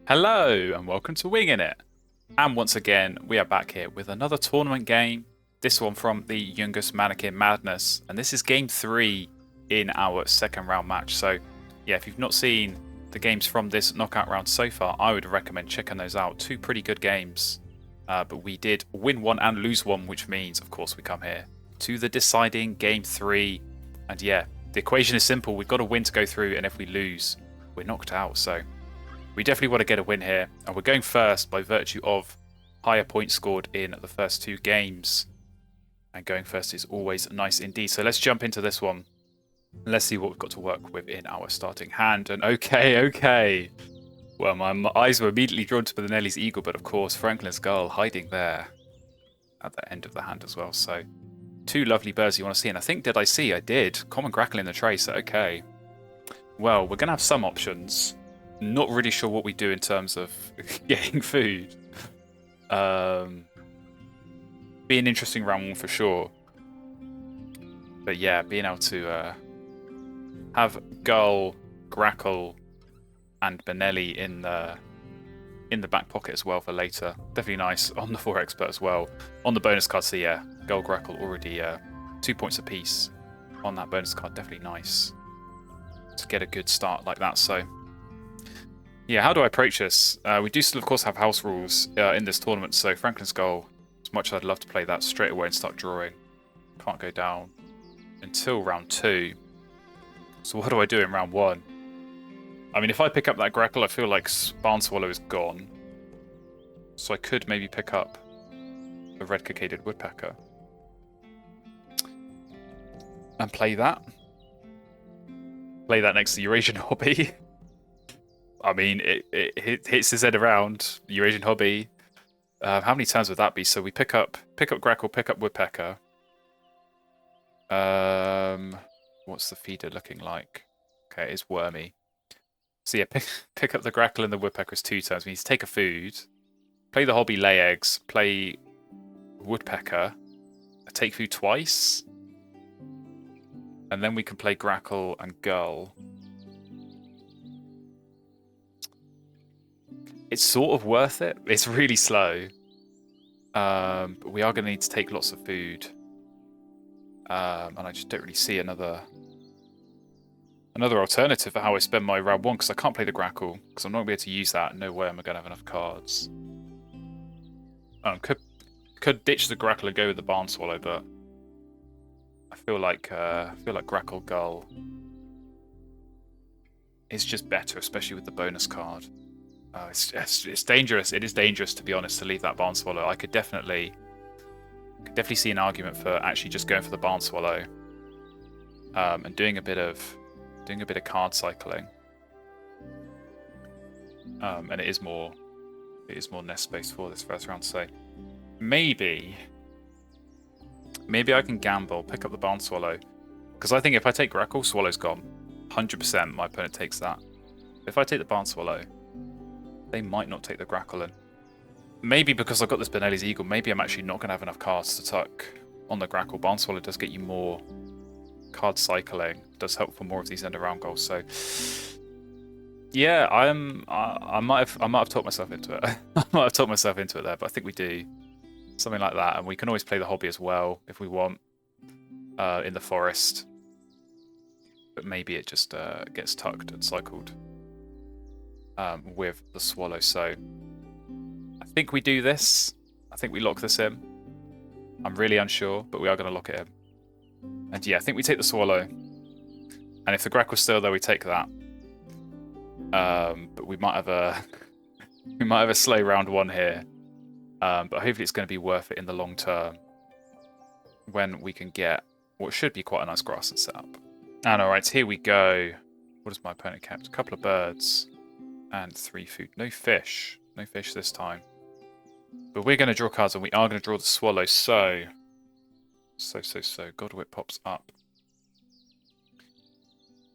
Hello and welcome to Wingin It. And once again, we are back here with another tournament game. This one from the Youngest Mannequin Madness. And this is game 3 in our second round match. So yeah, if you've not seen the games from this knockout round so far, I would recommend checking those out. Two pretty good games. But we did win one and lose one, which means, of course, we come here to the deciding game 3. And yeah, the equation is simple. We've got to win to go through. And if we lose, we're knocked out. So we definitely want to get a win here, and we're going first by virtue of higher points scored in the first 2 games. And going first is always nice indeed. So let's jump into this one. Let's see what we've got to work with in our starting hand. And okay. Well, my eyes were immediately drawn to Benelli's Eagle, but of course Franklin's Gull hiding there at the end of the hand as well. So 2 lovely birds you want to see. And I think, did I see? I did. Common Grackle in the trace. Okay. Well, we're going to have some options. Not really sure what we do in terms of getting food. Be an interesting round 1 for sure. But yeah, being able to have Gull, Grackle, and Benelli in the back pocket as well for later. Definitely nice on the 4 expert as well. On the bonus card, so yeah, Gull, Grackle already 2 points apiece on that bonus card. Definitely nice to get a good start like that. So yeah, how do I approach this? We do still, of course, have house rules in this tournament, so Franklin's Gull, as much as I'd love to play that straight away and start drawing, can't go down until round 2. So what do I do in round 1? I mean, if I pick up that Grackle, I feel like Barn Swallow is gone. So I could maybe pick up the Red Cockaded Woodpecker and play that. Play that next to Eurasian Hobby. I mean, it hits his head around. Eurasian Hobby. How many times would that be? So we pick up Grackle, pick up Woodpecker. What's the feeder looking like? Okay, it's wormy. So yeah, pick up the Grackle and the Woodpecker is 2 turns. We need to take a food, play the Hobby, lay eggs, play Woodpecker, take food twice, and then we can play Grackle and Gull. It's sort of worth it. It's really slow. But we are going to need to take lots of food. And I just don't really see another alternative for how I spend my round 1, because I can't play the Grackle, because I'm not going to be able to use that. No way am I going to have enough cards. Could ditch the Grackle and go with the Barn Swallow, but I feel like Grackle Gull is just better, especially with the bonus card. It's dangerous. It is dangerous, to be honest, to leave that Barn Swallow. I could definitely see an argument for actually just going for the Barn Swallow, and doing a bit of card cycling. And it is more nest space for this first round. So maybe I can gamble, pick up the Barn Swallow, because I think if I take Grackle, Swallow's gone. 100% my opponent takes that. If I take the Barn Swallow, they might not take the Grackle, and maybe because I've got this Benelli's Eagle, maybe I'm actually not going to have enough cards to tuck on the Grackle. Barn Swallow does get you more card cycling, does help for more of these end around goals. So yeah, I might have talked myself into it. I might have talked myself into it there, but I think we do something like that, and we can always play the Hobby as well if we want in the forest. But maybe it just gets tucked and cycled with the Swallow. So I think we do this. I think we lock this in. I'm really unsure, but we are going to lock it in. And yeah, I think we take the Swallow. And if the Grackle's still there, we take that. But we might have a slow round 1 here. But hopefully it's going to be worth it in the long term when we can get what should be quite a nice grassland setup. And alright, here we go. What has my opponent kept? A couple of birds and 3 food. No fish. No fish this time. But we're going to draw cards, and we are going to draw the Swallow. So. Godwit pops up.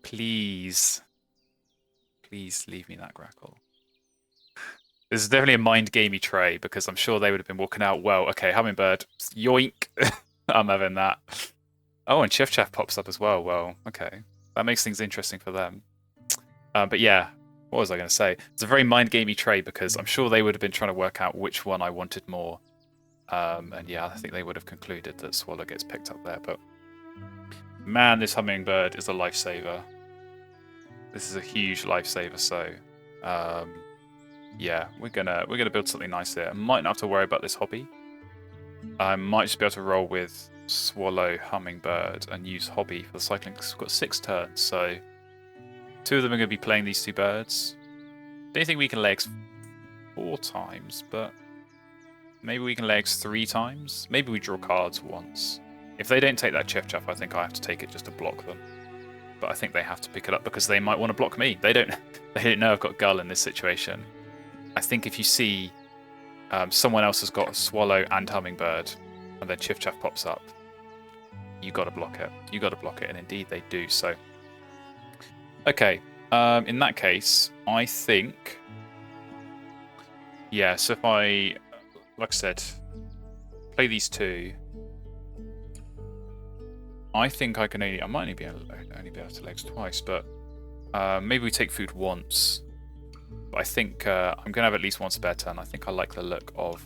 Please leave me that Grackle. This is definitely a mind gamey tray, because I'm sure they would have been walking out. Well, okay, Hummingbird. Yoink. I'm having that. Oh, and Chef pops up as well. Well, okay. That makes things interesting for them. But yeah, what was I going to say? It's a very mind-gamey trade because I'm sure they would have been trying to work out which one I wanted more. And yeah, I think they would have concluded that Swallow gets picked up there. But man, this hummingbird is a lifesaver. This is a huge lifesaver. So yeah, we're gonna build something nice here. I might not have to worry about this hobby. I might just be able to roll with Swallow, Hummingbird, and use Hobby for the cycling. We've got 6 turns, so 2 of them are going to be playing these 2 birds. Don't think we can lay eggs 4 times, but maybe we can lay eggs 3 times. Maybe we draw cards once. If they don't take that Chiff Chaff, I think I have to take it just to block them. But I think they have to pick it up because they might want to block me. They don't know I've got Gull in this situation. I think if you see someone else has got Swallow and Hummingbird, and then Chiff Chaff pops up, you got to block it. You got to block it, and indeed they do. So, okay. In that case, I think, yeah. So if I, like I said, play these 2, I think I can I might only be able to legs twice, but maybe we take food once. But I think I'm going to have at least 1 spare turn. I think I like the look of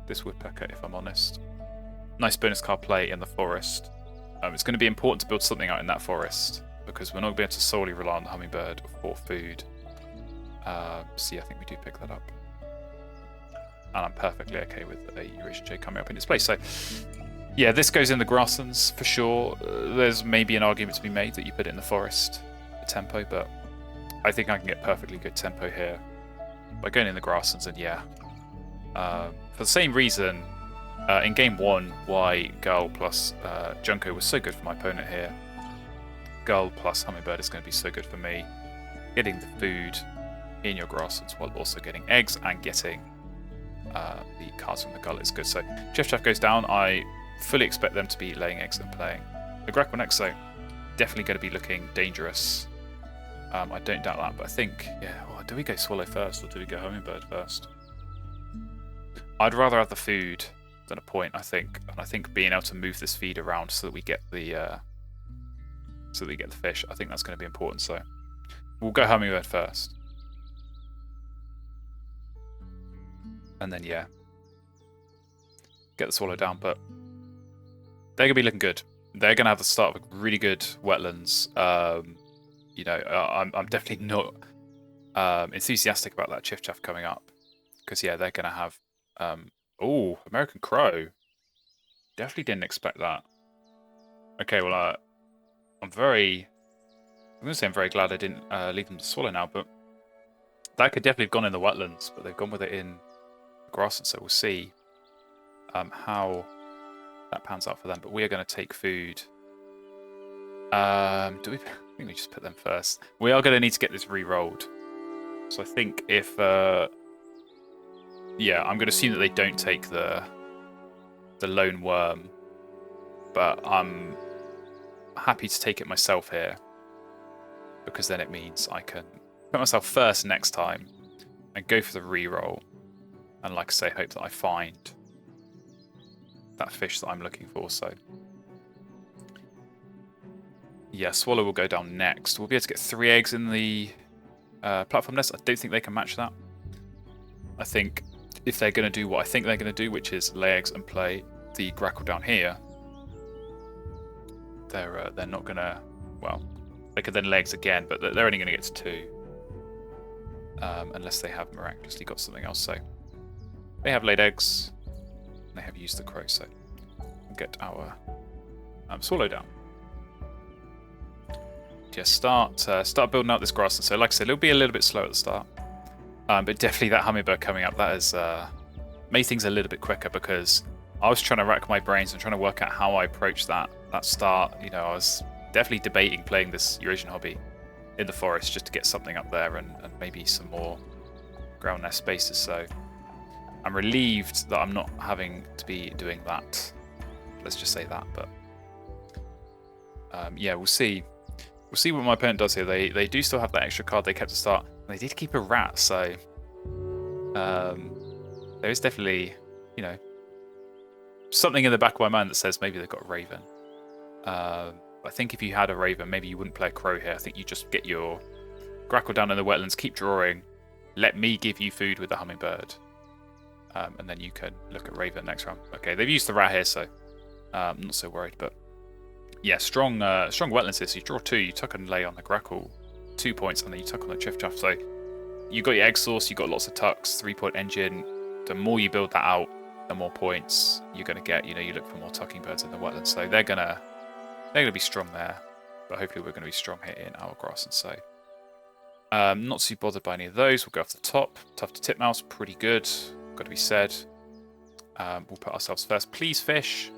this woodpecker, if I'm honest. Nice bonus card play in the forest. It's going to be important to build something out in that forest because we're not going to be able to solely rely on the hummingbird for food. So yeah, I think we do pick that up. And I'm perfectly okay with a Eurasian Jay coming up in its place. So yeah, this goes in the grasslands for sure. There's maybe an argument to be made that you put it in the forest for tempo, but I think I can get perfectly good tempo here by going in the grasslands. And yeah, for the same reason, in game 1, why Gull plus Junko was so good for my opponent here. Gull plus Hummingbird is going to be so good for me. Getting the food in your grasslands while also getting eggs and getting the cards from the Gull is good. So Chiff Chaff goes down. I fully expect them to be laying eggs and playing. The Grackle next, so definitely going to be looking dangerous. I don't doubt that, but I think, yeah, do we go Swallow first or do we go Hummingbird first? I'd rather have the food than a point, I think. And I think being able to move this feed around so that we get the fish, I think that's going to be important. So we'll go Hummingbird first. And then, yeah, get the Swallow down, but they're going to be looking good. They're going to have the start of a really good wetlands. You know, I'm definitely not enthusiastic about that Chiff Chaff coming up. Because, yeah, they're going to have... oh, American Crow. Definitely didn't expect that. Okay, well, I'm going to say I'm very glad I didn't leave them to Swallow now, but that could definitely have gone in the wetlands, but they've gone with it in the grass, and so we'll see how that pans out for them. But we are going to take food. I think we just put them first. We are going to need to get this re-rolled. So I think if... yeah, I'm going to assume that they don't take the lone worm. But I'm happy to take it myself here. Because then it means I can put myself first next time. And go for the re-roll. And like I say, hope that I find that fish that I'm looking for. So... yeah, Swallow will go down next. We'll be able to get 3 eggs in the platform nest. I don't think they can match that. I think if they're going to do what I think they're going to do, which is lay eggs and play the Grackle down here, they're not going to... well, they could then lay eggs again, but they're only going to get to 2. Unless they have miraculously got something else. So they have laid eggs, and they have used the crow, so we'll get our Swallow down. Yeah, start building out this grass. And so, like I said, it'll be a little bit slow at the start. But definitely that Hummingbird coming up, that has made things a little bit quicker because I was trying to rack my brains and trying to work out how I approach that start. You know, I was definitely debating playing this Eurasian hobby in the forest just to get something up there and maybe some more ground nest spaces. So I'm relieved that I'm not having to be doing that. Let's just say that. But yeah, we'll see. We'll see what my opponent does here. They do still have that extra card they kept to start. They did keep a rat, so there is definitely, you know, something in the back of my mind that says maybe they've got a raven. I think if you had a raven, maybe you wouldn't play a crow here. I think you just get your Grackle down in the wetlands, keep drawing. Let me give you food with the hummingbird. And then you can look at Raven next round. Okay, they've used the rat here, so I'm not so worried. But yeah, strong wetlands here. So you draw 2, you tuck and lay on the Grackle, 2 points, and then you tuck on the Chiff-Chaff. So you got your egg source, you got lots of tucks, 3-point engine. The more you build that out, the more points you're going to get. You know, you look for more tucking birds in the wetlands, so they're gonna be strong there. But hopefully we're going to be strong here in Hourgrass, and so not too bothered by any of those. We'll go off the top. Tough to Titmouse, pretty good. Got to be said. We'll put ourselves first. Please, fish.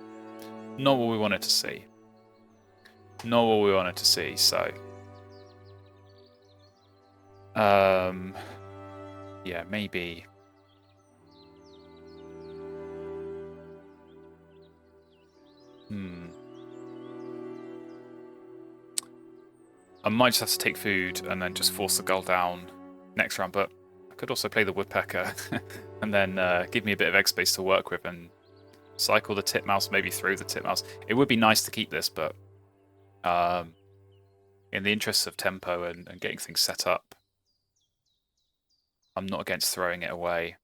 Not what we wanted to see. Not what we wanted to see. So, yeah, maybe. I might just have to take food and then just force the gull down next round, but I could also play the woodpecker and then give me a bit of egg space to work with and cycle the titmouse, maybe throw the titmouse. It would be nice to keep this, but in the interests of tempo and getting things set up, I'm not against throwing it away.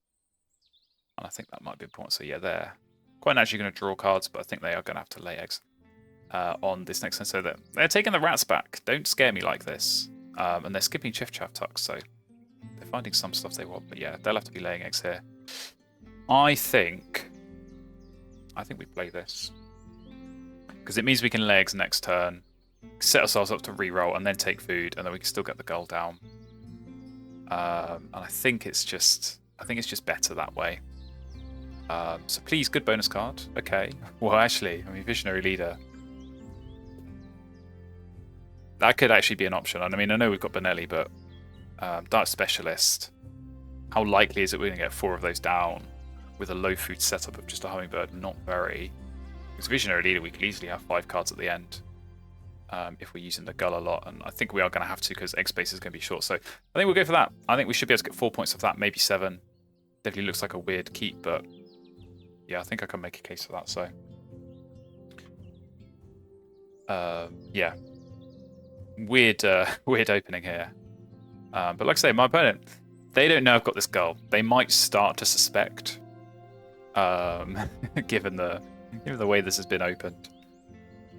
And I think that might be important. So yeah, they're quite naturally going to draw cards, but I think they are going to have to lay eggs on this next one. So they're taking the rats back. Don't scare me like this. And they're skipping Chiff-Chaff tucks, so they're finding some stuff they want. But yeah, they'll have to be laying eggs here. I think we play this. Because it means we can lay eggs next turn, set ourselves up to re-roll, and then take food, and then we can still get the gull down. And I think it's just better that way. So please, good bonus card. Okay. Well, actually, I mean, Visionary Leader. That could actually be an option. I mean, I know we've got Benelli, but Dart Specialist. How likely is it we're going to get 4 of those down with a low food setup of just a hummingbird? Not very. Because Visionary Leader, we could easily have 5 cards at the end if we're using the gull a lot. And I think we are going to have to because egg space is going to be short. So I think we'll go for that. I think we should be able to get 4 points of that, maybe 7. Definitely looks like a weird keep, but yeah, I think I can make a case for that. So yeah, weird opening here. But like I say, my opponent, they don't know I've got this gull. They might start to suspect, given the way this has been opened.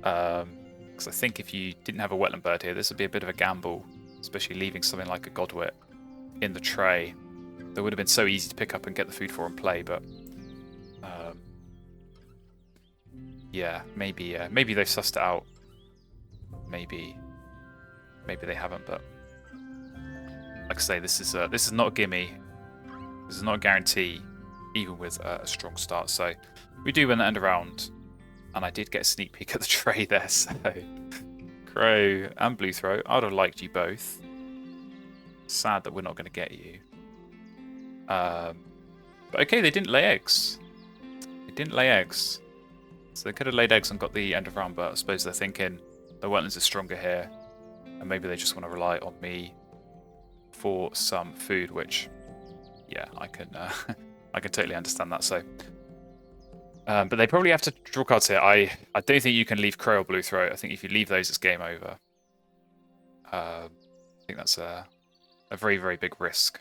Because I think if you didn't have a wetland bird here, this would be a bit of a gamble, especially leaving something like a Godwit in the tray. That would have been so easy to pick up and get the food for and play, but yeah, maybe they've sussed it out. Maybe they haven't, but like I say, this is not a gimme. This is not a guarantee, even with a strong start. So we do win the end round, and I did get a sneak peek at the tray there. So Crow and Blue Throat, I'd have liked you both. Sad that we're not going to get you. But okay, they didn't lay eggs. They didn't lay eggs. So they could have laid eggs and got the end of round, but I suppose they're thinking the wetlands are stronger here, and maybe they just want to rely on me for some food, which, yeah, I can totally understand that. So, but they probably have to draw cards here. I don't think you can leave Crow or Blue Throat. I think if you leave those, it's game over. I think that's a very, very big risk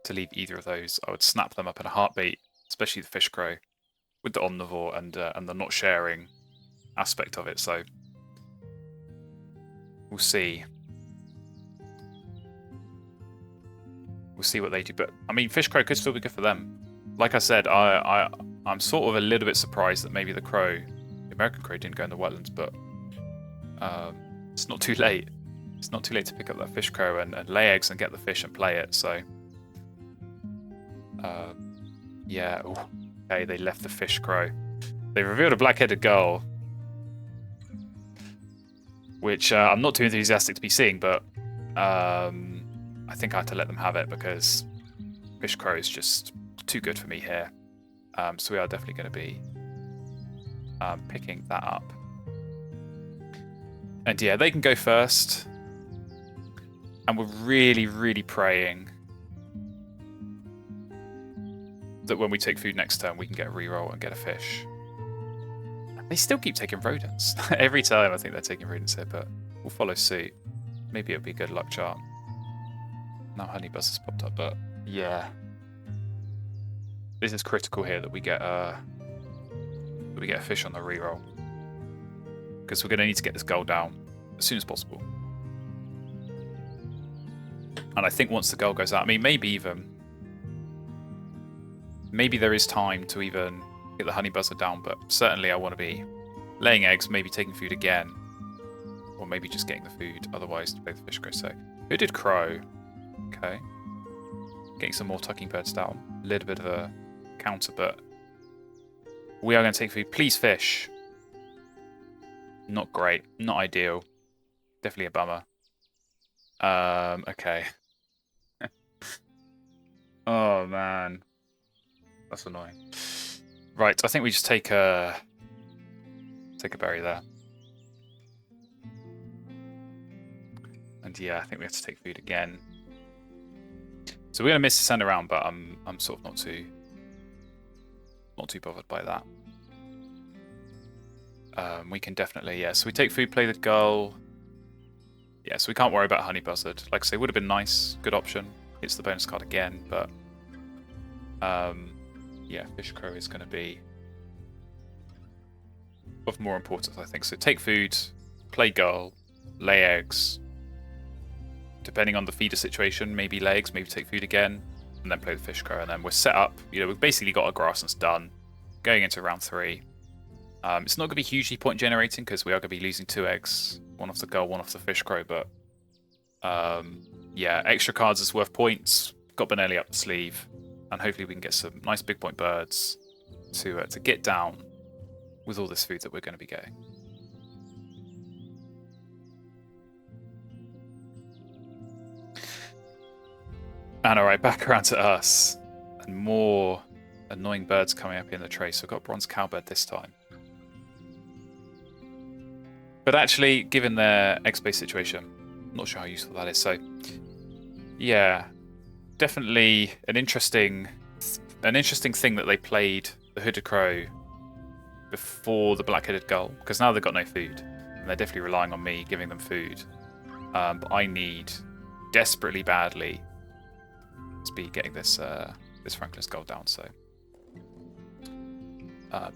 to leave either of those. I would snap them up in a heartbeat, especially the Fish Crow, with the Omnivore and the not sharing aspect of it. So we'll see. We'll see what they do. But I mean, Fish Crow could still be good for them. Like I said, I'm sort of a little bit surprised that maybe the American Crow didn't go in the wetlands, but it's not too late. It's not too late to pick up that Fish Crow and lay eggs and get the fish and play it. So yeah. Ooh. Okay, they left the Fish Crow. They revealed a black-headed gull, which I'm not too enthusiastic to be seeing, but I think I had to let them have it because Fish Crow is just too good for me here. So we are definitely going to be picking that up. And yeah, they can go first. And we're really, really praying that when we take food next turn, we can get a reroll and get a fish. They still keep taking rodents. Every time I think they're taking rodents here, but we'll follow suit. Maybe it would be a good luck chart. Now honey buzz has popped up, but yeah. This is critical here that we get a fish on the reroll. Because we're going to need to get this goal down as soon as possible. And I think once the goal goes out, I mean, maybe there is time to even get the honey buzzer down, but certainly I want to be laying eggs, maybe taking food again, or maybe just getting the food, otherwise to play the fish crow. So, who did crow? Okay. Getting some more tucking birds down. A little bit of a counter, but we are going to take food. Please, fish. Not great. Not ideal. Definitely a bummer. Okay. Oh, man. That's annoying. Right, I think we just take a berry there. And yeah, I think we have to take food again. So we're gonna miss the send around, but I'm sort of not too bothered by that. We can definitely, yeah, so we take food, play the gull. Yeah, so we can't worry about honey buzzard. Like I say, would have been nice, good option. Hits the bonus card again, but yeah, fish crow is going to be of more importance, I think. So take food, play gull, lay eggs. Depending on the feeder situation, maybe lay eggs, maybe take food again, and then play the fish crow, and then we're set up. You know, we've basically got our grasslands done. Going into round 3. It's not going to be hugely point generating because we are going to be losing 2 eggs, one off the gull, one off the fish crow, but yeah, extra cards is worth points. Got Benelli up the sleeve, and hopefully we can get some nice big point birds to get down with all this food that we're going to be getting. And alright, back around to us, and more annoying birds coming up in the tray. So I've got bronze cowbird this time. But actually, given their egg-space situation, I'm not sure how useful that is. So, yeah, definitely an interesting thing that they played the hooded crow before the black-headed gull, because now they've got no food, and they're definitely relying on me giving them food. But I need desperately badly to be getting this Franklin's Gull down. So,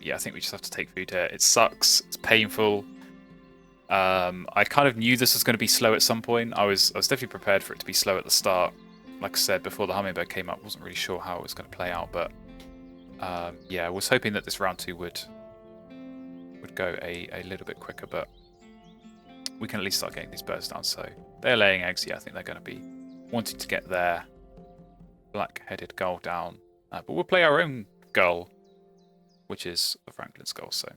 yeah, I think we just have to take food here. It sucks. It's painful. I kind of knew this was going to be slow at some point. I was definitely prepared for it to be slow at the start. Like I said, before the hummingbird came up, wasn't really sure how it was going to play out, but yeah, I was hoping that this round 2 would go a little bit quicker, but we can at least start getting these birds down. So they're laying eggs. Yeah, I think they're going to be wanting to get their black-headed gull down, but we'll play our own gull, which is the Franklin's Gull. So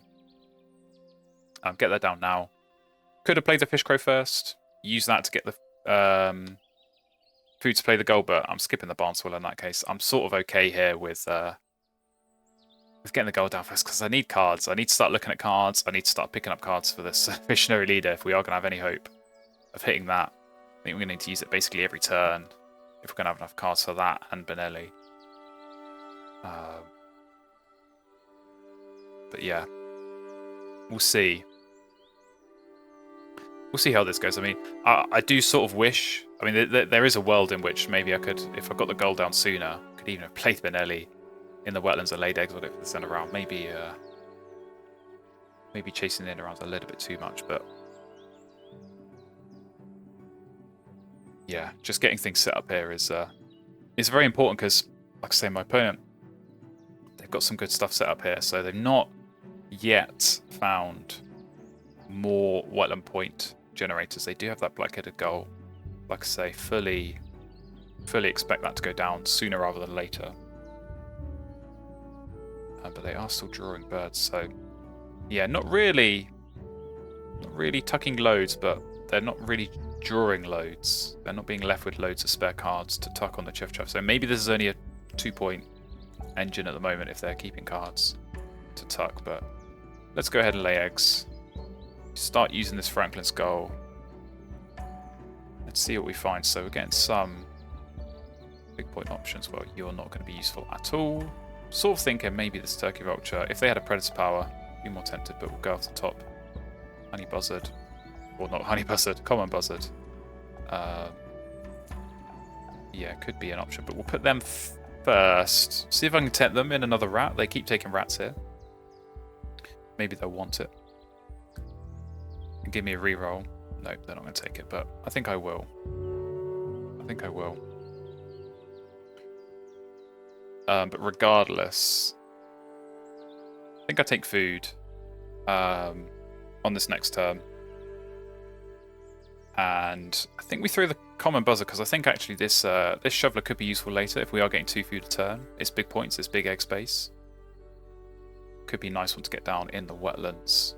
get that down now. Could have played the fish crow first, use that to get the food to play the gull, but I'm skipping the barn swallow in that case. I'm sort of okay here with getting the gull down first because I need cards. I need to start looking at cards. I need to start picking up cards for this visionary leader if we are going to have any hope of hitting that. I think we're going to need to use it basically every turn if we're going to have enough cards for that and Benelli. But yeah, we'll see. We'll see how this goes. I mean, I do sort of wish... I mean, there is a world in which maybe I could, if I got the goal down sooner, could even have played Benelli in the wetlands and laid eggs on it for the centre round. Maybe chasing the end around a little bit too much, but... yeah, just getting things set up here is very important because, like I say, my opponent, they've got some good stuff set up here, so they've not yet found more wetland point generators. They do have that black-headed gull. Like I say, fully expect that to go down sooner rather than later. But they are still drawing birds, so yeah, not really tucking loads, but they're not really drawing loads. They're not being left with loads of spare cards to tuck on the Chiff Chaff. So maybe this is only a 2-point engine at the moment if they're keeping cards to tuck, but let's go ahead and lay eggs. Start using this Franklin's Gull. Let's see what we find. So we're getting some big point options. Well, you're not going to be useful at all. Sort of thinking maybe this Turkey Vulture, if they had a Predator power, I'd be more tempted, but we'll go off the top. Honey Buzzard. Or not Honey Buzzard, Common Buzzard. Yeah, could be an option, but we'll put them first. See if I can tempt them in another rat. They keep taking rats here. Maybe they'll want it. And give me a reroll. Nope, they're not going to take it, but I think I will. I think I will. But regardless, I think I take food on this next turn. And I think we throw the common buzzer because I think actually this this shoveler could be useful later if we are getting 2 food a turn. It's big points, it's big egg space. Could be a nice one to get down in the wetlands.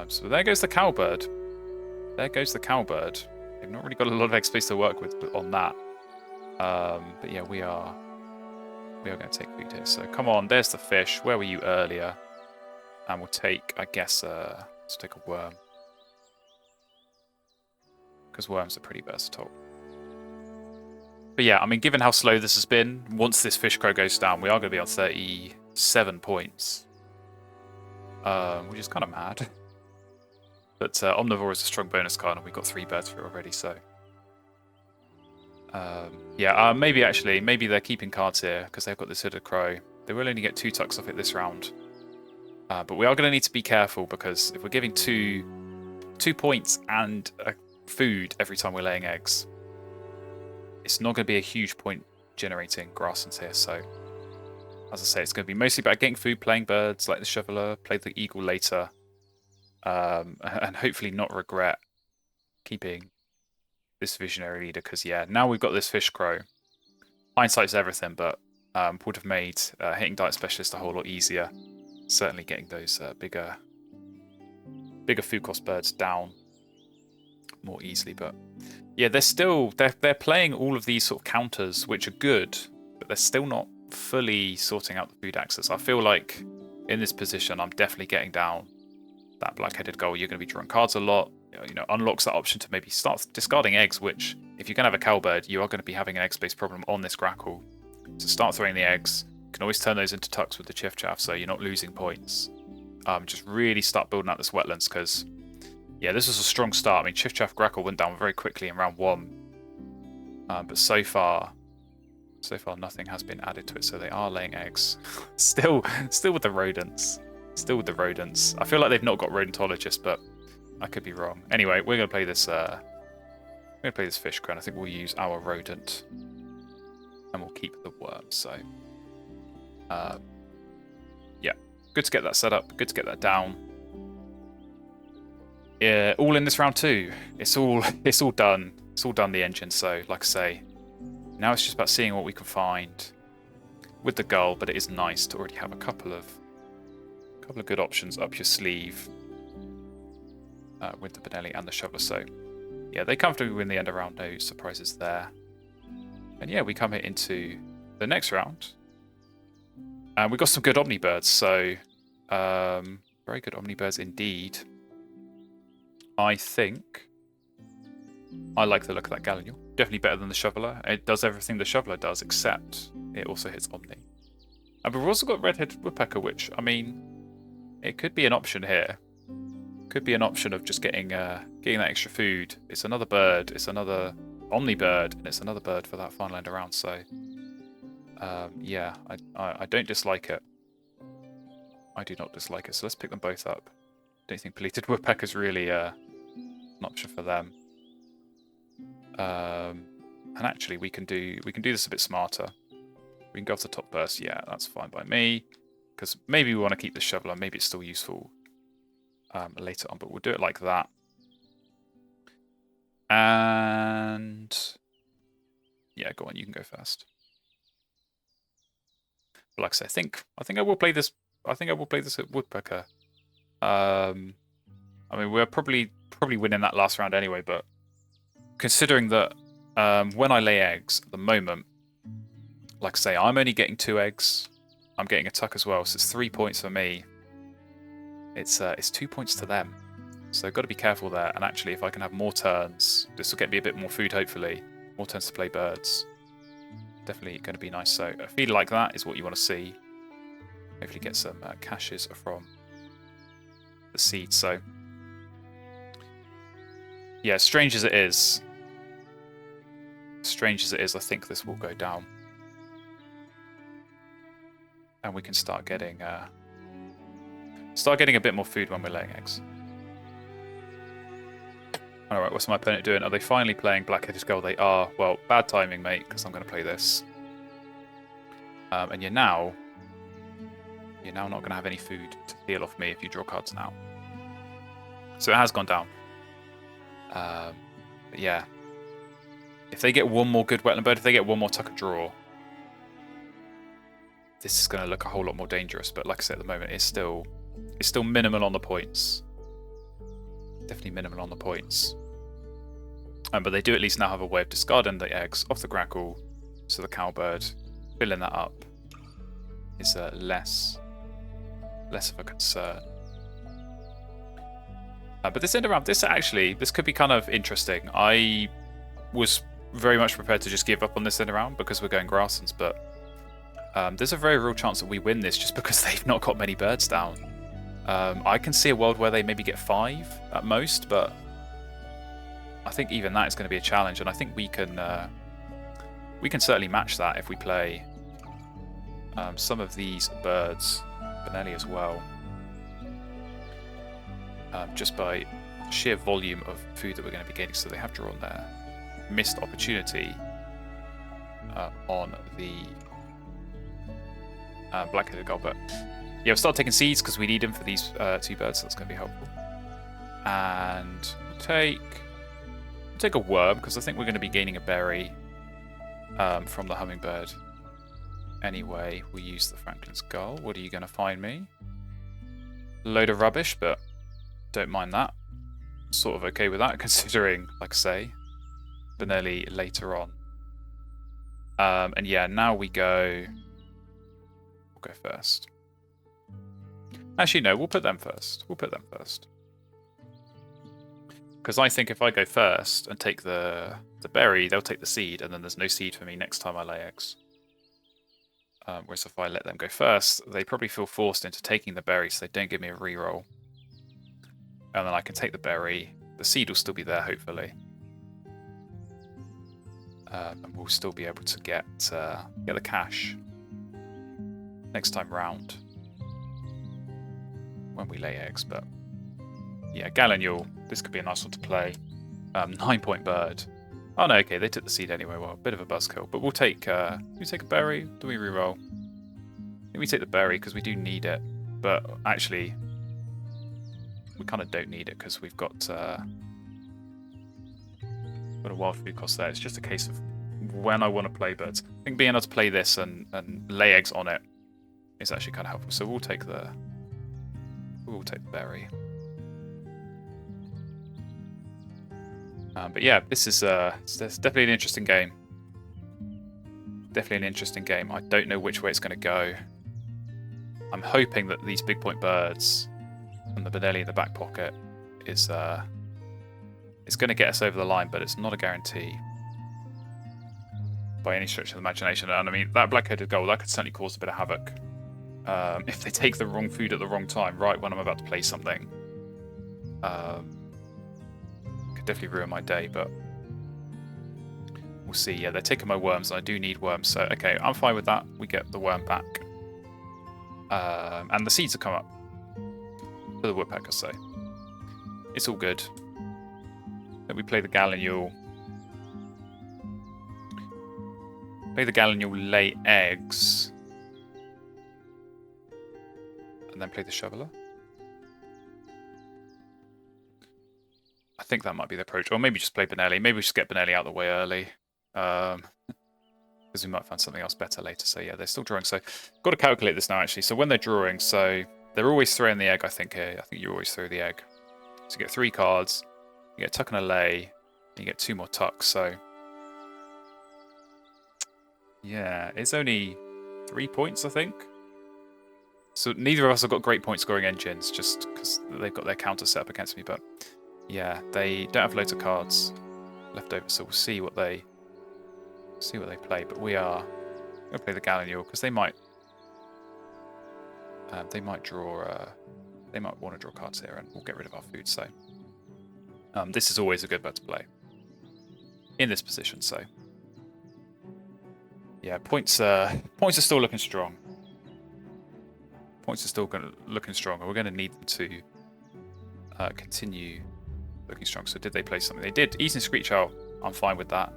So there goes the cowbird. There goes the cowbird. They've not really got a lot of egg space to work with on that. But yeah, we are going to take food here. So come on, there's the fish. Where were you earlier? And we'll take, I guess, let's take a worm. Because worms are pretty versatile. But yeah, I mean, given how slow this has been, once this fish crow goes down, we are going to be on 37 points. Which is kind of mad. But Omnivore is a strong bonus card, and we've got 3 birds for it already, so... yeah, maybe they're keeping cards here, because they've got this hooded crow. They will only get 2 tucks off it this round. But we are going to need to be careful, because if we're giving 2 points and food every time we're laying eggs, it's not going to be a huge point generating grasslands here, so... As I say, it's going to be mostly about getting food, playing birds like the shoveler, play the eagle later, and hopefully not regret keeping this visionary leader, because yeah, now we've got this fish crow. Hindsight's everything, but would have made hitting diet specialist a whole lot easier. Certainly getting those bigger food cost birds down more easily. But yeah, they're playing all of these sort of counters, which are good, but they're still not fully sorting out the food access. I feel like in this position, I'm definitely getting down that black-headed gull. You're going to be drawing cards a lot. You know, unlocks that option to maybe start discarding eggs, which if you're going to have a cowbird, you are going to be having an egg space problem on this grackle. So start throwing the eggs. You can always turn those into tucks with the chiff chaff, so you're not losing points. Just really start building out this wetlands, because yeah, this was a strong start. I mean, chiff chaff grackle went down very quickly in round 1, but so far nothing has been added to it, so they are laying eggs. still with the rodents. Still with the rodents. I feel like they've not got rodentologists, but I could be wrong. Anyway, we're gonna play this. Fish crow. I think we'll use our rodent, and we'll keep the worm. So, yeah, good to get that set up. Good to get that down. Yeah, all in this round 2. It's all done. It's all done. The engine. So, like I say, now it's just about seeing what we can find with the gull. But it is nice to already have a couple of good options up your sleeve with the Benelli and the shoveler. So yeah, they comfortably win the end of round, no surprises there. And yeah, we come here into the next round, and we've got some good Omnibirds. So very good Omnibirds indeed. I think I like the look of that Gallinule. Definitely better than the shoveler. It does everything the shoveler does, except it also hits Omni. And we've also got Red-Headed Woodpecker, which, I mean, it could be an option here. Could be an option of just getting that extra food. It's another bird. It's another Omni bird, and it's another bird for that final end around. So, yeah, I don't dislike it. I do not dislike it. So let's pick them both up. Don't think Pelleted Woodpecker's really an option for them. And actually, we can do this a bit smarter. We can go off the top burst. Yeah, that's fine by me. Because maybe we want to keep the shoveler. Maybe it's still useful later on, but we'll do it like that. And yeah, go on. You can go first. But like I say, I think I will play this. I think I will play this at Woodpecker. I mean, we're probably winning that last round anyway. But considering that when I lay eggs at the moment, like I say, I'm only getting 2 eggs. I'm getting a tuck as well, so it's 3 points for me. It's 2 points to them. So I've got to be careful there. And actually, if I can have more turns, this will get me a bit more food, hopefully. More turns to play birds. Definitely going to be nice. So a feed like that is what you want to see. Hopefully get some caches from the seed. So Yeah, strange as it is, I think this will go down. And we can start getting a bit more food when we're laying eggs. Alright, what's my opponent doing? Are they finally playing Black-Headed Gull? They are. Well, bad timing, mate, because I'm going to play this. And you're now not going to have any food to steal off me if you draw cards now. So it has gone down. But yeah. If they get one more good wetland bird, if they get one more tucker draw, this is going to look a whole lot more dangerous. But like I said, at the moment, it's still minimal on the points. Definitely minimal on the points. But they do at least now have a way of discarding the eggs off the grackle, so the cowbird filling that up is less of a concern. But this end around, this could be kind of interesting. I was very much prepared to just give up on this end around because we're going grasslands, but there's a very real chance that we win this just because they've not got many birds down. I can see a world where they maybe get 5 at most, but I think even that is going to be a challenge, and I think we can certainly match that if we play some of these birds, Benelli as well, just by sheer volume of food that we're going to be getting. So they have drawn their missed opportunity on the Black-Headed Gull, but yeah, we'll start taking seeds because we need them for these 2 birds, so that's going to be helpful. And we'll take a worm because I think we're going to be gaining a berry from the hummingbird. Anyway, we'll use the Franklin Gull. What are you going to find me? Load of rubbish, but don't mind that. Sort of okay with that, considering, like I say, Benelli later on. And yeah, now we'll go first. Actually, no, we'll put them first. Because I think if I go first and take the berry, they'll take the seed, and then there's no seed for me next time I lay eggs. Whereas if I let them go first, they probably feel forced into taking the berry, so they don't give me a reroll. And then I can take the berry. The seed will still be there, hopefully. And we'll still be able to get the cash next time round when we lay eggs. But yeah, Gallinule, this could be a nice one to play. 9-point bird. Oh no, okay, they took the seed anyway. Well, a bit of a buzzkill, but we'll take a berry. Do we reroll? I think we take the berry because we do need it, but actually we kind of don't need it because we've got a wild food cost there. It's just a case of when I want to play birds. I think being able to play this and lay eggs on it is actually kind of helpful. So we'll take the berry. But yeah, this is definitely an interesting game. I don't know which way it's going to go. I'm hoping that these big point birds and the Benelli in the back pocket is going to get us over the line, but it's not a guarantee by any stretch of the imagination. And I mean, that Black-Headed Gull, that could certainly cause a bit of havoc if they take the wrong food at the wrong time, right when I'm about to play something. Could definitely ruin my day, but we'll see. Yeah, they're taking my worms, and I do need worms, so okay, I'm fine with that. We get the worm back. And the seeds will come up for the woodpecker, so it's all good. Then we play the Gallinule. Lay eggs. And then play the shoveler. I think that might be the approach. Or maybe just play Benelli. Maybe we just get Benelli out of the way early. Because we might find something else better later. So yeah, they're still drawing. So I've got to calculate this now, actually. So when they're drawing, so they're always throwing the egg, I think, here. I think you always throw the egg. So you get 3 cards. You get a tuck and a lay. And you get 2 more tucks. So yeah, it's only 3 points, I think. So neither of us have got great point scoring engines, just because they've got their counter set up against me. But yeah, they don't have loads of cards left over, so we'll see what they play. But we are going to play the Gallinule because they might draw. They might want to draw cards here, and we'll get rid of our food. So This is always a good bird to play in this position. So yeah, points are still looking strong. Points are still looking strong, and we're going to need them to continue looking strong. So did they play something? They did. Eating Screech Owl. I'm fine with that.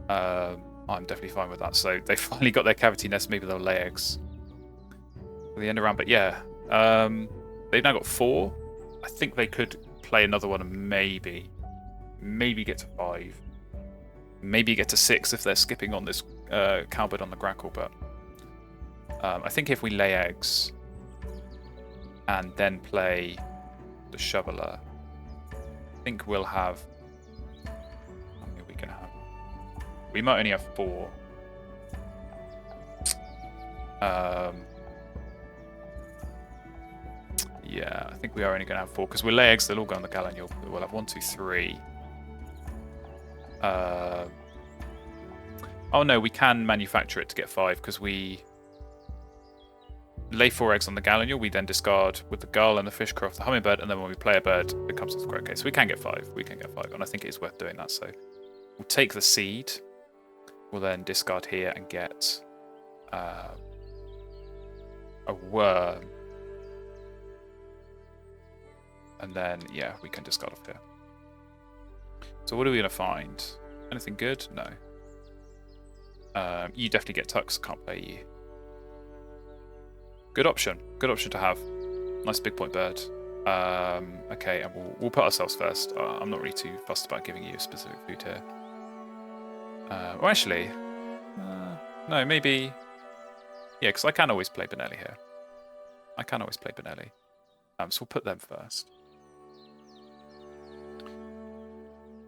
I'm definitely fine with that. So they finally got their cavity nest. Maybe they'll lay eggs for the end of round. But yeah, they've now got 4. I think they could play another one and maybe get to 5. Maybe get to 6 if they're skipping on this cowbird on the grackle. But I think if we lay eggs and then play the shoveler, I think we'll have... How many we can have? We might only have 4. Yeah, I think we are only going to have 4 because we'll lay eggs. They'll all go on the gallinule. We'll have 1, 2, 3. Oh no, we can manufacture it to get 5 because we lay 4 eggs on the gallinule. We then discard with the gull and the fishcroft, the hummingbird, and then when we play a bird, it comes to the croquet. So we can get 5. We can get 5, and I think it is worth doing that. So we'll take the seed. We'll then discard here and get a worm. And then, yeah, we can discard off here. So what are we going to find? Anything good? No. You definitely get tucks. Can't play you. Good option. Good option to have. Nice big point bird. Okay, and we'll put ourselves first. I'm not really too fussed about giving you a specific food here. Well, actually, no, maybe... Yeah, because I can always play Benelli here. So we'll put them first.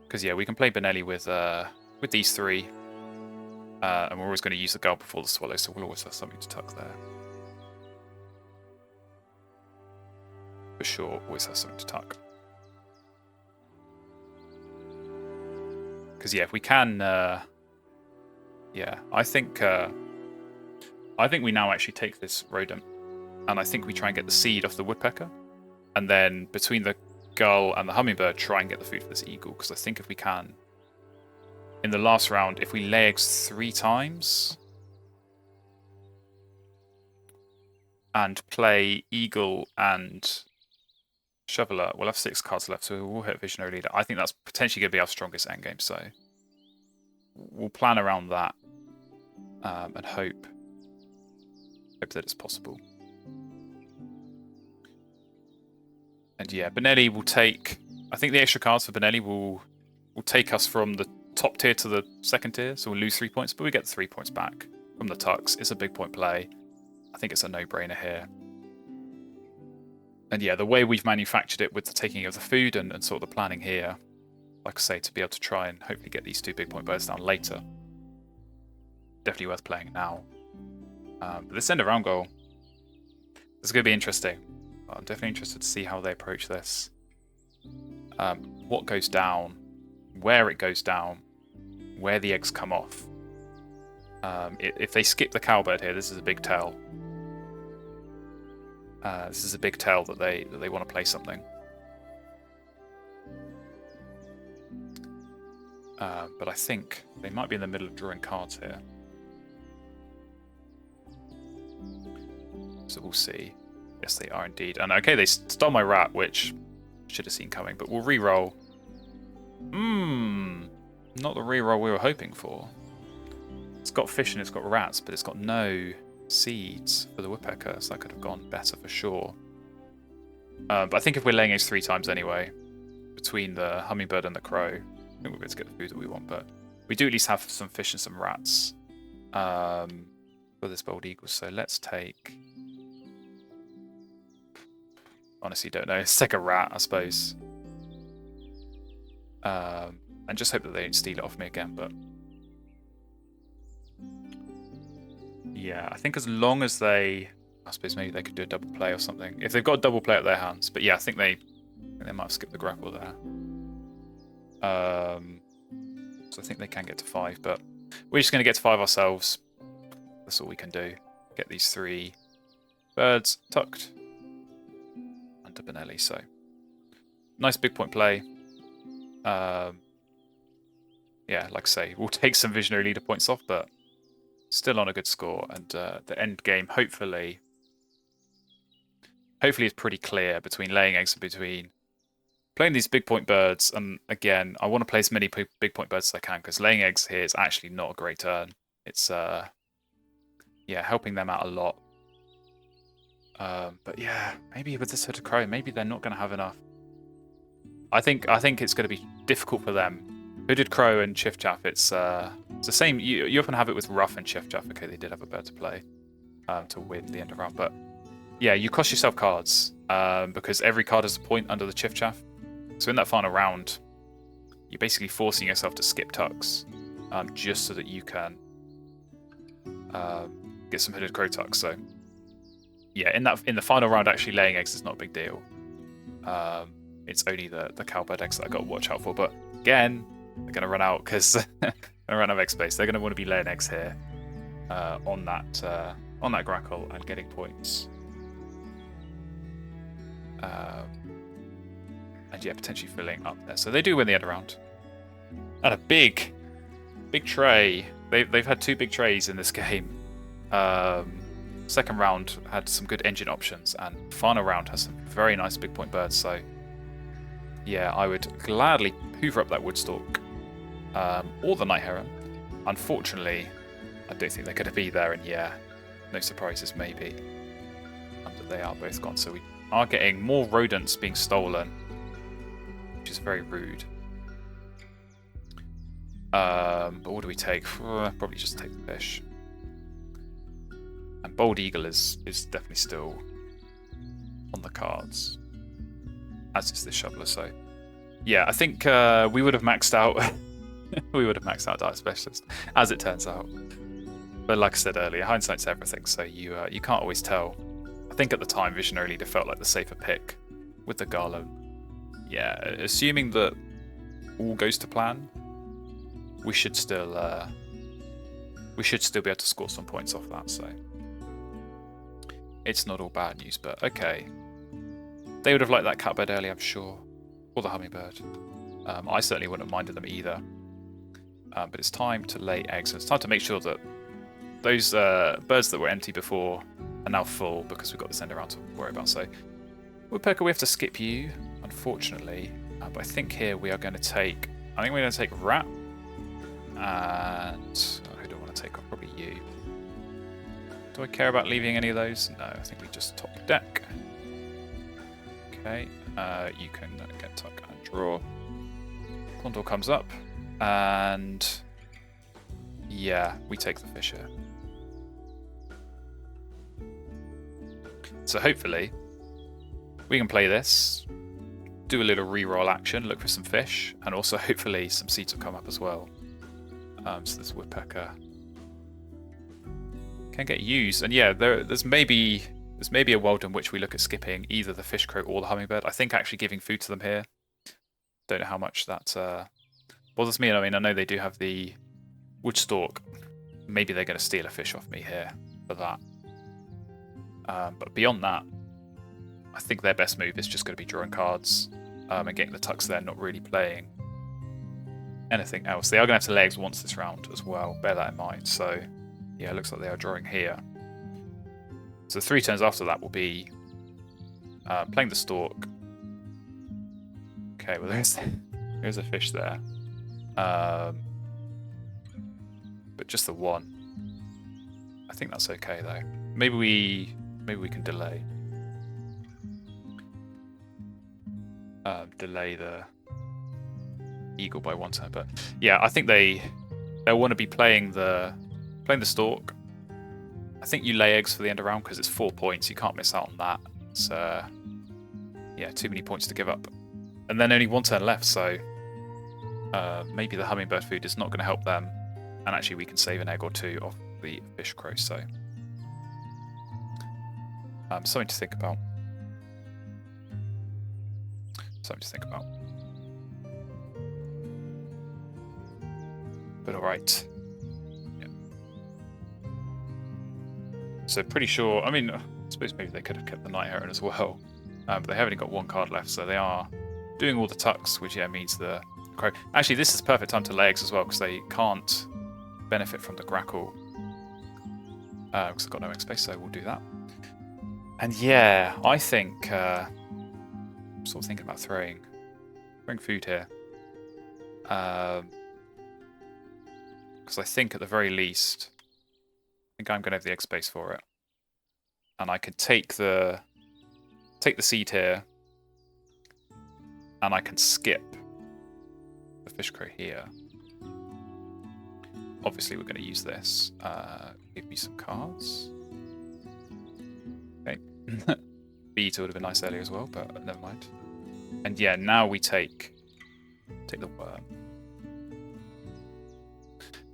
Because, yeah, we can play Benelli with these 3. And we're always going to use the gull before the swallow, so we'll always have something to tuck there. For sure, always have something to tuck. Because, yeah, if we can... yeah, I think we now actually take this rodent, and I think we try and get the seed off the woodpecker, and then between the gull and the hummingbird, try and get the food for this eagle, because I think if we can... In the last round, if we lay eggs 3 times and play eagle and shoveler, we'll have 6 cards left, so we'll hit visionary leader. I think that's potentially going to be our strongest endgame, so we'll plan around that and hope that it's possible. And yeah, Benelli will take... I think the extra cards for Benelli will take us from the top tier to the second tier, so we'll lose 3 points, but we get the 3 points back from the tucks. It's a big point play. I think it's a no-brainer here. And yeah, the way we've manufactured it with the taking of the food and sort of the planning here, like I say, to be able to try and hopefully get these 2 big point birds down later. Definitely worth playing now. But this end of round goal is going to be interesting. I'm definitely interested to see how they approach this. What goes down, where it goes down, where the eggs come off. If they skip the cowbird here, this is a big tell. This is a big tell that they want to play something. But I think they might be in the middle of drawing cards here. So we'll see. Yes, they are indeed. And okay, they stole my rat, which should have seen coming. But we'll re-roll. Not the re-roll we were hoping for. It's got fish and it's got rats, but it's got no seeds for the woodpecker, so that could have gone better for sure. But I think if we're laying eggs 3 times anyway, between the hummingbird and the crow, I think we'll be able to get the food that we want. But we do at least have some fish and some rats for this bold eagle. So let's take... Honestly, don't know. Let's take a rat, I suppose. And just hope that they don't steal it off me again, but... Yeah, I think as long as they... I suppose maybe they could do a double play or something. If they've got a double play at their hands. But yeah, I think they might have skipped the grapple there. So I think they can get to 5, but we're just going to get to 5 ourselves. That's all we can do. Get these 3 birds tucked under Benelli. So nice big point play. Yeah, like I say, we'll take some visionary leader points off, but still on a good score. And the end game, hopefully is pretty clear between laying eggs and between playing these big point birds. And again, I want to play as many big point birds as I can, because laying eggs here is actually not a great turn. It's yeah, helping them out a lot. But yeah, maybe with this hooded crow, maybe they're not going to have enough. I think it's going to be difficult for them. Hooded crow and chiffchaff, it's the same. You often have it with rough and chiffchaff. Okay, they did have a bird to play to win the end of round, but yeah, you cost yourself cards because every card has a point under the chiffchaff. So in that final round, you're basically forcing yourself to skip tucks just so that you can get some hooded crow tucks. So yeah, in the final round, actually laying eggs is not a big deal. It's only the cowbird eggs that I got to watch out for. But again, they're going to run out because they're going to run out of egg space. They're going to want to be laying eggs here on that grackle and getting points. And yeah, potentially filling up there. So they do win the end round. And a big tray. They've had 2 big trays in this game. Second round had some good engine options, and final round has some very nice big point birds. So yeah, I would gladly hoover up that Woodstalk or the Night Heron. Unfortunately, I don't think they're going to be there, and yeah, no surprises maybe. That they are both gone, so we are getting more rodents being stolen, which is very rude. But what do we take? Probably just take the fish. And Bold Eagle is definitely still on the cards, as is this shoveler. So yeah, I think we would have maxed out. We would have maxed out Diet Specialist, as it turns out. But like I said earlier, hindsight's everything, so you can't always tell. I think at the time, Visionary Leader felt like the safer pick with the Garland. Yeah, assuming that all goes to plan, we should still be able to score some points off that. So it's not all bad news, but okay. They would have liked that catbird early, I'm sure, or the hummingbird. I certainly wouldn't have minded them either. But it's time to lay eggs, and it's time to make sure that those birds that were empty before are now full, because we've got this end around to worry about. So Woodpecker, we have to skip you, unfortunately. But I think here we are going to take... I think we're going to take Rat. And who do I want to take off? Probably you. Do I care about leaving any of those? No, I think we just top deck. Okay, you can get tuck and draw. Condor comes up, and yeah, we take the fish here. So hopefully we can play this, do a little re-roll action, look for some fish, and also hopefully some seeds will come up as well. So this Woodpecker can get used, and yeah, there's maybe a world in which we look at skipping either the fish crow or the hummingbird. I think actually giving food to them here. Don't know how much that bothers me. I mean, I know they do have the Woodstalk. Maybe they're going to steal a fish off me here for that. But beyond that, I think their best move is just going to be drawing cards and getting the tucks there, not really playing anything else. They are going to have to lay eggs once this round as well. Bear that in mind. So yeah, it looks like they are drawing here. So 3 turns after that will be playing the Stork. Okay, well there's a fish there. But just the one. I think that's okay though. Maybe we can delay. Delay the eagle by 1 turn, but yeah, I think they'll want to be playing the Stork. I think you lay eggs for the end of round because it's 4 points. You can't miss out on that. It's yeah, too many points to give up. And then only 1 turn left, so maybe the hummingbird food is not going to help them. And actually we can save an egg or 2 off the fish crow, so something to think about. But alright. Yeah. So pretty sure, I mean, I suppose maybe they could have kept the Night Heron as well. But they have only got 1 card left, so they are doing all the tucks, which yeah means the crow. Actually, this is the perfect time to lay eggs as well, because they can't benefit from the grackle. Because I've got no egg space, so we'll do that. And yeah, I think... I'm sort of thinking about throwing food here. Because I think at the very least, I think I'm going to have the egg space for it. And I could take the seed here, and I can skip the fish crow here. Obviously, we're going to use this. Give me some cards. Okay. Beat would have been nice earlier as well, but never mind. And yeah, now we take the worm.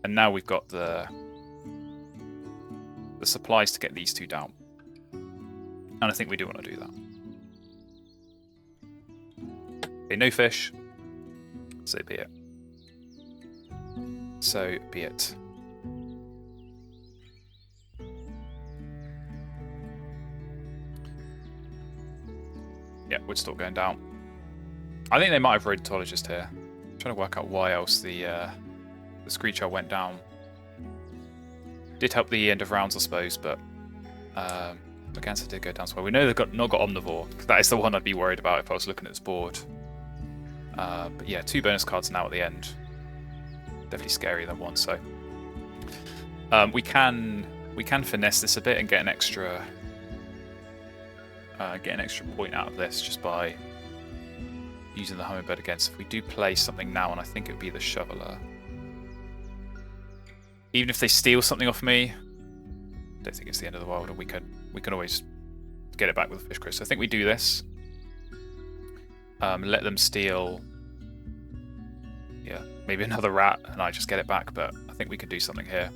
And now we've got the supplies to get these two down. And I think we do want to do that. Okay, no fish. So be it. So be it. Yeah, wood stock going down. I think they might have Rodentologist here. I'm trying to work out why else the Screech Owl went down. Did help the end of rounds, I suppose, but Merganser did go down as well. We know they've not got Omnivore. That is the one I'd be worried about if I was looking at this board. But yeah, 2 bonus cards now at the end. Definitely scarier than 1. So we can finesse this a bit and get an extra point out of this just by using the Hummingbird again. So if we do play something now, and I think it would be the Shoveler. Even if they steal something off me, I don't think it's the end of the world, and we can always get it back with the fish crow. So I think we do this. Let them steal, yeah, maybe another rat, and I just get it back. But I think we can do something here.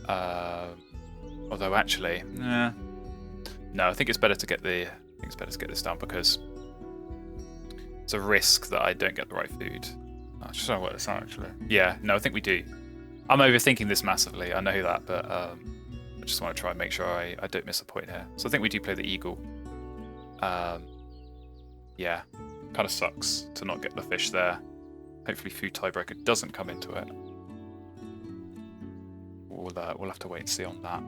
Although actually, no, I think it's better to get this down, because it's a risk that I don't get the right food. I just don't know what this out actually. Yeah, no, I think we do. I'm overthinking this massively, I know that, but I just want to try and make sure I don't miss a point here. So I think we do play the eagle. Yeah, kind of sucks to not get the fish there. Hopefully food tiebreaker doesn't come into it. We'll have to wait and see on that.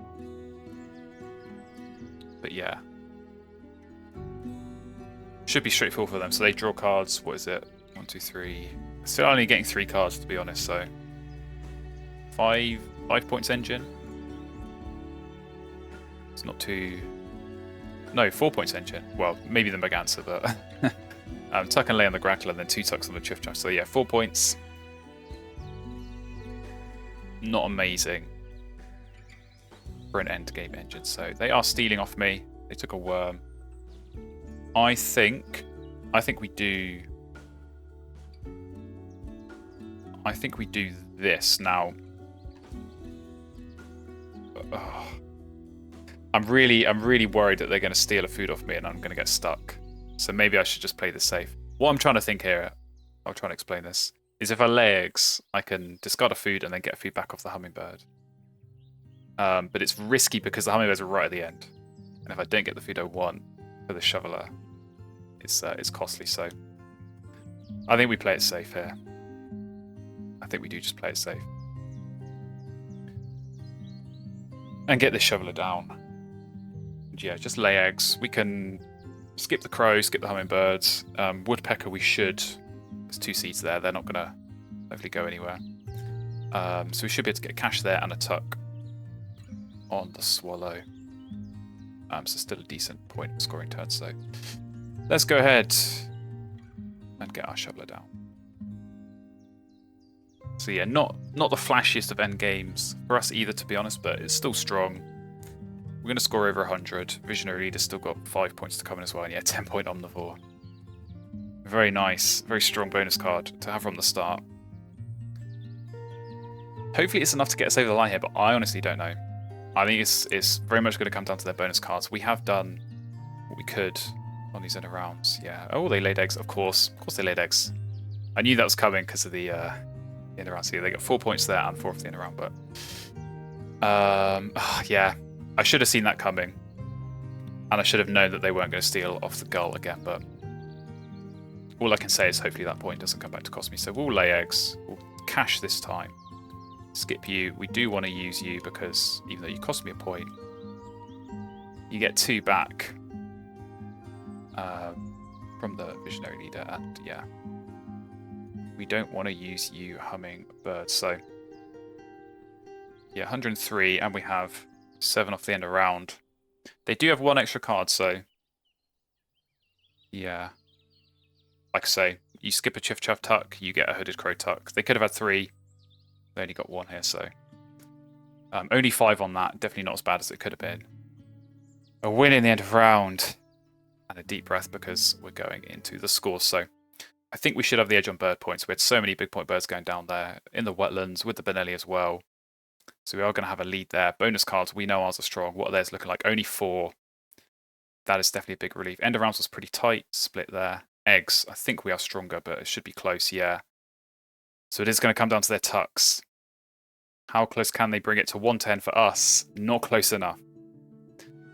But yeah. Should be straightforward for them. So they draw cards, what is it? 1, 2, 3. Still only getting 3 cards to be honest, so 5 points engine. It's not too... No, 4 points engine. Well, maybe the Merganser, but tuck and lay on the Grackle and then 2 tucks on the Chiffchaff. So yeah, 4 points. Not amazing for an end game engine. So they are stealing off me. They took a worm. I think we do. I think we do this now. I'm really worried that they're going to steal a food off me and I'm going to get stuck. So maybe I should just play this safe. What I'm trying to think here, I'll try and explain this, is if I lay eggs, I can discard a food and then get food back off the Hummingbird. But it's risky because the Hummingbirds are right at the end. And if I don't get the food I want for the Shoveler, it's costly. So I think we play it safe here. I think we do just play it safe. And get this Shoveler down. And yeah, just lay eggs. We can skip the crow, skip the Hummingbirds. Woodpecker we should. There's 2 seeds there. They're not going to hopefully go anywhere. So we should be able to get a cash there and a tuck on the Swallow. So still a decent point scoring turn. So let's go ahead and get our Shoveler down. So yeah, not the flashiest of end games for us either, to be honest, but it's still strong. We're going to score over 100. Visionary Leader's still got 5 points to come in as well, and yeah, 10 point Omnivore. Very nice, very strong bonus card to have from the start. Hopefully it's enough to get us over the line here, but I honestly don't know. I think it's very much going to come down to their bonus cards. We have done what we could on these end of rounds. Yeah. Oh, they laid eggs. Of course they laid eggs. I knew that was coming because of the end of round. So yeah, they got 4 points there and 4 for the end of round. But yeah, I should have seen that coming, and I should have known that they weren't going to steal off the Gull again. But all I can say is hopefully that point doesn't come back to cost me. So we'll lay eggs. We'll cash this time. Skip you. We do want to use you because even though you cost me a point, you get 2 back from the visionary leader. And yeah, we don't want to use you, hummingbird. So yeah, 103, and we have 7 off the end of round. They do have 1 extra card, so yeah. Like I say, you skip a Chiff Chaff Tuck, you get a Hooded Crow Tuck. They could have had 3. They only got 1 here, so only 5 on that. Definitely not as bad as it could have been. A win in the end of round, and a deep breath because we're going into the scores. So I think we should have the edge on bird points. We had so many big point birds going down there in the wetlands with the Benelli as well. So we are going to have a lead there. Bonus cards, we know ours are strong. What are theirs looking like? Only 4. That is definitely a big relief. End of rounds was pretty tight. Split there. Eggs, I think we are stronger, but it should be close, yeah. So it is going to come down to their tucks. How close can they bring it to 110 for us? Not close enough.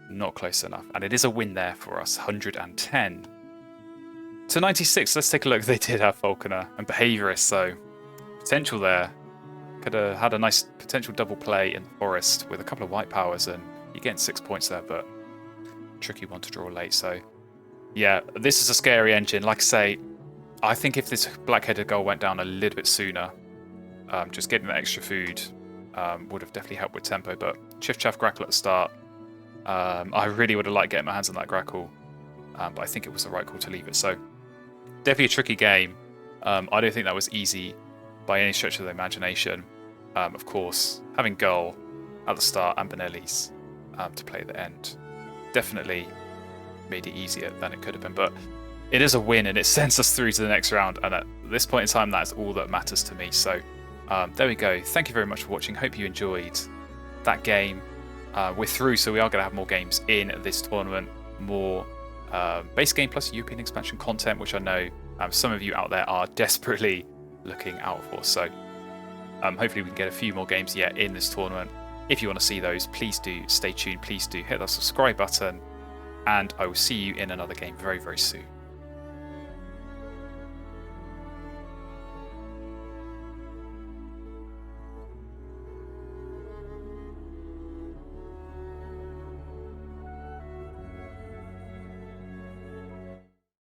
Not close enough. And it is a win there for us. 110 to 96. Let's take a look. They did have Falconer and Behaviorist, so potential there. Could have had a nice potential double play in the forest with a couple of white powers, and you're getting 6 points there, but tricky one to draw late. So yeah, this is a scary engine. Like I say, I think if this black-headed gull went down a little bit sooner, just getting the extra food would have definitely helped with tempo. But Chiff Chaff Grackle at the start, I really would have liked getting my hands on that Grackle, but I think it was the right call to leave it. So definitely a tricky game. I don't think that was easy by any stretch of the imagination. Of course, having Gull at the start and Benelli's to play at the end definitely made it easier than it could have been. But it is a win and it sends us through to the next round. And at this point in time, that's all that matters to me. So there we go. Thank you very much for watching. Hope you enjoyed that game. We're through, so we are going to have more games in this tournament. More base game plus European expansion content, which I know some of you out there are desperately looking out for. So hopefully we can get a few more games yet in this tournament. If you want to see those, please do stay tuned. Please do hit that subscribe button. And I will see you in another game very, very soon.